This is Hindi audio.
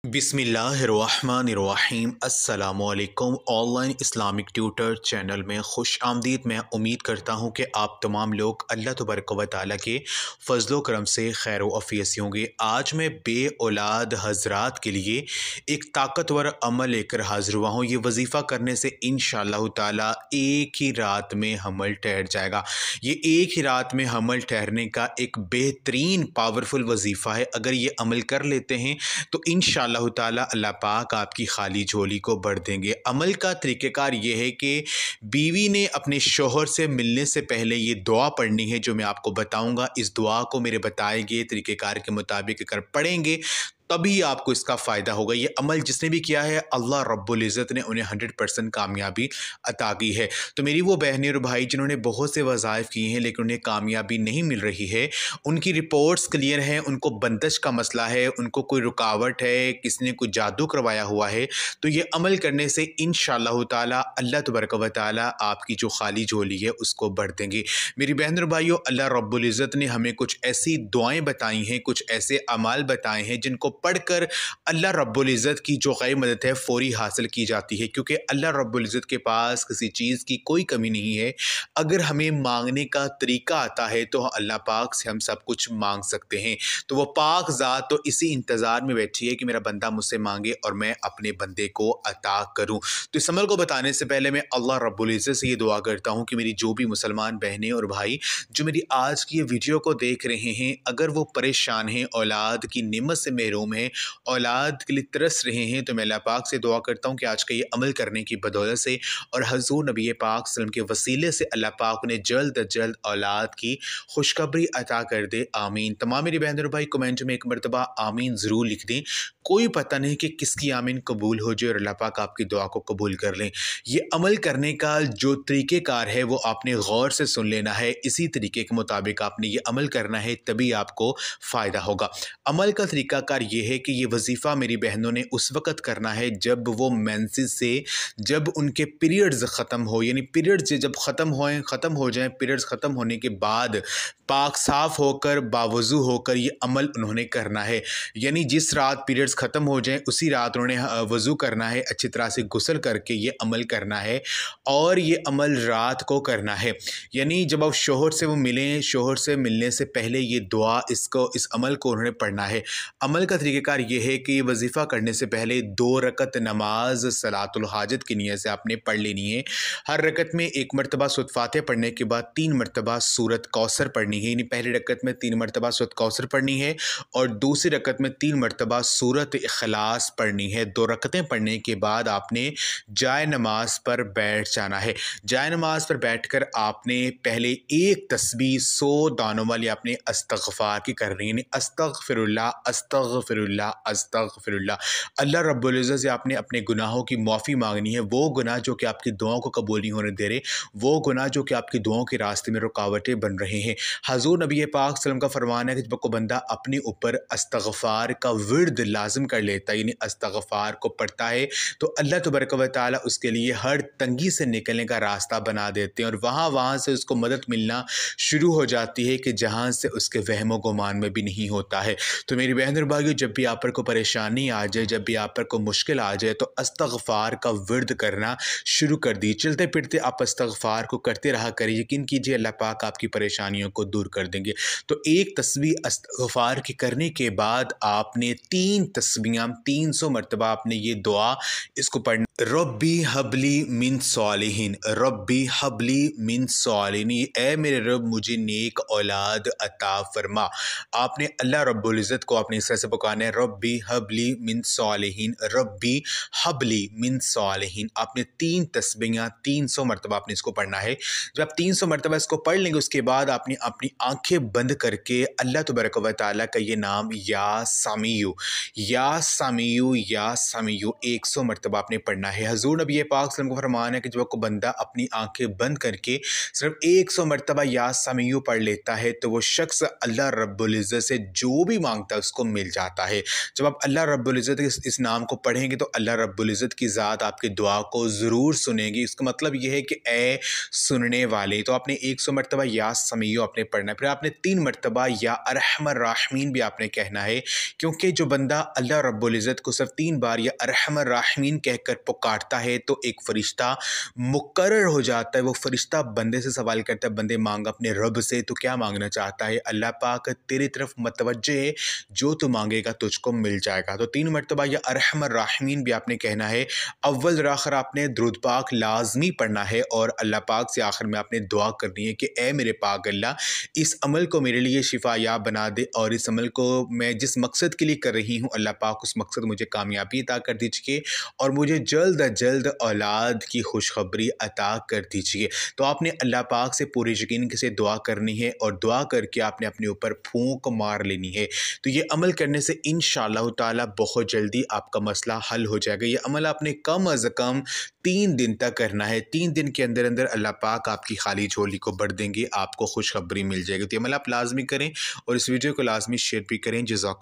बिस्मिल्लाहिर्रहमानिर्रहीम। अस्सलामुअलैकुम। ऑनलाइन इस्लामिक ट्यूटर चैनल में खुश आमदीद। मैं उम्मीद करता हूँ कि आप तमाम लोग अल्लाह तबारक व तआला के फ़ज़्ल करम से खैर अफ़ीयत से होंगे। आज मैं बे औलाद हज़रात के लिए एक ताकतवर अमल लेकर हाज़िर हुआ हूँ। ये वजीफ़ा करने से इंशाअल्लाह ताला एक ही रात में हमल ठहर जाएगा। ये एक ही रात में हमल ठहरने का एक बेहतरीन पावरफुल वजीफ़ा है। अगर ये अमल कर लेते हैं तो इंशाअल्लाह ताला अल्लाह पाक आपकी खाली झोली को भर देंगे। अमल का तरीक़ेकार ये है कि बीवी ने अपने शौहर से मिलने से पहले ये दुआ पढ़नी है जो मैं आपको बताऊंगा। इस दुआ को मेरे बताए गए तरीक़ेकार के मुताबिक अगर पढ़ेंगे तभी आपको इसका फ़ायदा होगा। ये अमल जिसने भी किया है अल्लाह रब्बुल इज़्ज़त ने उन्हें 100% कामयाबी अता की है। तो मेरी वो बहनें और भाई जिन्होंने बहुत से वज़ाइफ़ किए हैं लेकिन उन्हें कामयाबी नहीं मिल रही है, उनकी रिपोर्ट्स क्लियर हैं, उनको बंदिश का मसला है, उनको कोई रुकावट है, किसी ने कोई जादू करवाया हुआ है, तो ये अमल करने से इंशाअल्लाह ताला अल्लाह तबारक व तआला आपकी जो खाली झोली है उसको भर देंगे। मेरी बहन और भाइयों, अल्लाह रब्बुल इज़्ज़त ने हमें कुछ ऐसी दुआएँ बताई हैं, कुछ ऐसे अमाल बताए हैं जिनको पढ़कर अल्लाह रब्बुल इज़्ज़त की जो गैब मदद है फ़ौरी हासिल की जाती है, क्योंकि अल्लाह रब्बुल इज़्ज़त के पास किसी चीज़ की कोई कमी नहीं है। अगर हमें मांगने का तरीका आता है तो अल्लाह पाक से हम सब कुछ मांग सकते हैं। तो वो पाक ज़ात तो इसी इंतज़ार में बैठी है कि मेरा बंदा मुझसे मांगे और मैं अपने बंदे को अता करूँ। तो इस अमल को बताने से पहले मैं अल्लाह रब्बुल इज़्ज़त से ये दुआ करता हूँ कि मेरी जो भी मुसलमान बहनें और भाई जो मेरी आज की ये वीडियो को देख रहे हैं, अगर वो परेशान हैं, औलाद की नेमत से महरूम हैं, औलाद के लिए तरस रहे हैं, तो मैं अल्लाह पाक से दुआ करता हूँ कि आज का ये अमल करने की बदौलत से और हज़ूर नबी पाक सल्लल्लाहु अलैहि वसल्लम के वसीले से अल्लाह पाक उन्हें जल्द अज जल्द औलाद की खुशखबरी अता कर दे। आमीन। तमाम मेरी बहन और भाई कमेंट में एक मरतबा आमीन ज़रूर लिख दें। कोई पता नहीं कि किसकी आमीन कबूल हो जाए और अल्लाह पाक आपकी दुआ को कबूल कर लें। ये अमल करने का जो तरीक़ेकार है वो आपने गौर से सुन लेना है। इसी तरीके के मुताबिक आपने ये अमल करना है, तभी आपको फ़ायदा होगा। अमल का तरीक़ाकार ये है कि ये वजीफ़ा मेरी बहनों ने उस वक़्त करना है जब वो मेंसेस से, जब उनके पीरियड्स ख़त्म हो, यानी पीरियड्स जब ख़त्म हो जाएँ, पीरियड्स ख़त्म होने के बाद पाक साफ़ होकर बावज़ू होकर ये अमल उन्होंने करना है। यानी जिस रात पीरियड्स ख़त्म हो जाएँ उसी रात उन्होंने वज़ू करना है, अच्छी तरह से गुस्ल करके ये अमल करना है और ये अमल रात को करना है। यानी जब आप शौहर से वो मिलें, शौहर से मिलने से पहले ये दुआ इस अमल को उन्होंने पढ़ना है। अमल का तरीक़ेकार ये है कि वजीफ़ा करने से पहले 2 रकत नमाज सलातुल हाजत की नियत से आपने पढ़ लेनी है। हर रकत में 1 मरतबा सूरत फातिहा पढ़ने के बाद 3 मरतबा सूरत कौसर पढ़नी है। यानी पहली रकत में 3 मरतबा सूरत कौसर पढ़नी है और दूसरी रकत में 3 मरतबा सूरत इखलास पढ़नी है। 2 रकतें पढ़ने के बाद आपने जाए नमाज पर बैठ जाना है। जाए नमाज पर बैठकर आपने पहले एक तस्बीह 100 दानों वाली आपने अस्तग़फ़ार की करनी है। अस्तग़फ़िरुल्लाह अस्तग़फ़िरुल्लाह अस्तग़फ़िरुल्लाह। अल्लाह रब्बुल इज़्ज़त से आपने अपने गुनाहों की माफ़ी मांगनी है। वो गुनाह जो कि आपकी दुआओं को कबूल नहीं होने दे रहे, वो गुनाह जो कि आपकी दुआओं के रास्ते में रुकावटें बन रहे हैं। हज़ूर नबी पाक सल्लल्लाहु अलैहि वसल्लम का फरमान है कि जब कोई बंदा अपने ऊपर अस्तग़फ़ार का विर्द लाज़िम कर लेता है, यानी अस्तग़फ़ार को पढ़ता है, तो अल्लाह तबारक व तआला उसके लिए हर तंगी से निकलने का रास्ता बना देते हैं और वहाँ से उसको मदद मिलना शुरू हो जाती है कि जहाँ से उसके वहम गुमान में भी नहीं होता है। तो मेरी बहन और भाइयों, जब भी आप पर कोई परेशानी आ जाए, जब भी आप पर कोई मुश्किल आ जाए, तो अस्तग़फ़ार का विर्द करना शुरू कर दीजिए। चलते फिरते आप अस्तग़फ़ार को करते रहा करिए। यकीन कीजिए अल्लाह पाक आपकी परेशानियों को दूर कर देंगे। तो एक तस्बीह अस्तग़फ़ार की करने के बाद आपने 3 तस्बीहां 300 मरतबा आपने ये दुआ इसको पढ़ना। रब्बी हबली मिन सालिहीन, रब्बी हबली मिन सालिहीन, ऐ मेरे रब मुझे नेक औलाद अता फरमा। आपने अल्लाह रब्बुल इज़्ज़त को आपने इस तरह से पुकारना है, रब्बी हबली मिन सालिहीन, रब्बी हबली मिन सालिहीन। आपने 3 तस्बीहां 300 मरतबा आपने इसको पढ़ना है। जब आप 300 मरतबा इसको पढ़ लेंगे उसके बाद आपने अपनी आंखें बंद करके अल्लाह तबारक व तआला का ये नाम या सामियू या सामियू या सामियू 100 मरतबा आपने पढ़ना पढ़ना है। हज़ूर नबी पाक सल्लल्लाहु अलैहि वसल्लम का फरमान है कि जब कोई बंदा अपनी आंखें बंद करके सिर्फ 100 मरतबा या समीउ पढ़ लेता है तो वो शख्स अल्लाह रब्बुल इज़्ज़त से जो भी मांगता है उसको मिल जाता है। जब आप अल्लाह रब्बुल इज़्ज़त इस नाम को पढ़ेंगे तो अल्लाह रब्बुल इज़्ज़त की ज़ात आपकी दुआ को ज़रूर सुनेगी। इसका मतलब ये है कि ए सुनने वाले, तो आपने 100 मरतबा या समीउ आपने पढ़ना है। फिर आपने 3 मरतबा या अरहमर राहिमीन भी आपने कहना है, क्योंकि जो बंदा अल्लाह रब्बुल इज़्ज़त को सिर्फ 3 बार या अरहमर राहिमीन कहकर पुकारता है तो एक फ़रिश्ता मुकर्रर हो जाता है। वो फ़रिश्ता बंदे से सवाल करता है, बंदे मांग अपने रब से, तो क्या मांगना चाहता है? अल्लाह पाक तेरी तरफ मतवज्जे है, जो तू मांगेगा तुझको मिल जाएगा। तो 3 मरतबा या अरहमर राहिमीन भी आपने कहना है। अव्वल और आखिर आपने दुरूद पाक लाजमी पढ़ना है और अल्लाह पाक से आखिर में आपने दुआ करनी है कि ए मेरे पाक अल्लाह, इस अमल को मेरे लिए शिफायाब बना दे और इस अमल को मैं जिस मकसद के लिए कर रही हूँ अल्लाह पाक उस मकसद मुझे कामयाबी अता कर दीजिए और मुझे जल्द अज जल्द औलाद की खुशखबरी अता कर दीजिए। तो आपने अल्लाह पाक से पूरे यकीन से दुआ करनी है और दुआ करके आपने अपने ऊपर फूंक मार लेनी है। तो ये अमल करने से इंशाअल्लाह ताला बहुत जल्दी आपका मसला हल हो जाएगा। ये अमल आपने कम अज़ कम 3 दिन तक करना है। 3 दिन के अंदर अंदर अल्लाह पाक आपकी खाली झोली को भर देंगे, आपको खुशखबरी मिल जाएगी। तो ये अमल आप लाजमी करें और इस वीडियो को लाजमी शेयर भी करें। जज़ाकल्लाह।